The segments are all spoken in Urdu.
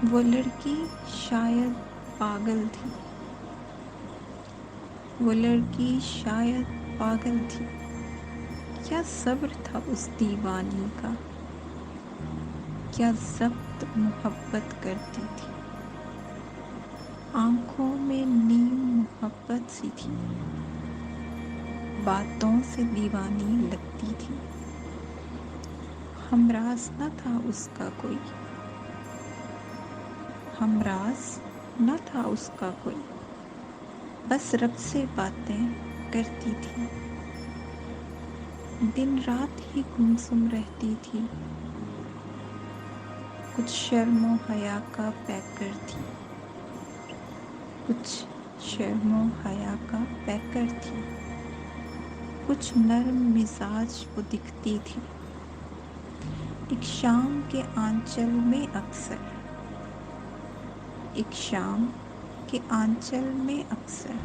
وہ لڑکی شاید پاگل تھی، وہ لڑکی شاید پاگل تھی، کیا صبر تھا اس دیوانی کا، کیا ضبط محبت کرتی تھی، آنکھوں میں نیم محبت سی تھی، باتوں سے دیوانی لگتی تھی، ہمراز نہ تھا اس کا کوئی، ہمراز نہ تھا اس کا کوئی، بس رب سے باتیں کرتی تھی، دن رات ہی گمسم رہتی تھی، کچھ شرم و حیا کا پیکر تھی، کچھ شرم و حیا کا پیکر تھی، کچھ نرم مزاج وہ دکھتی تھی، ایک شام کے آنچل میں اکثر، ایک شام کے آنچل میں اکثر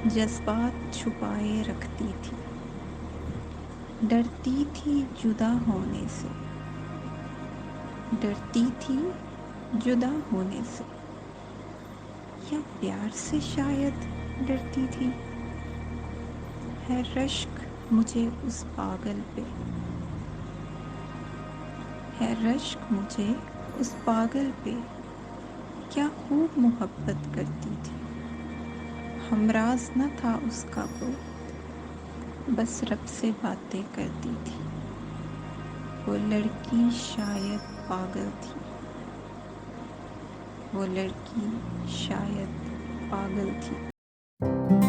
جذبات چھپائے رکھتی تھی، ڈرتی تھی جدا ہونے سے، ڈرتی تھی جدا ہونے سے، یا پیار سے شاید ڈرتی تھی، ہے رشک مجھے اس پاگل پہ، ہے رشک مجھے اس پاگل پہ، کیا خوب محبت کرتی تھی، ہمراز نہ تھا اس کا کوئی، بس رب سے باتیں کرتی تھی، وہ لڑکی شاید پاگل تھی، وہ لڑکی شاید پاگل تھی۔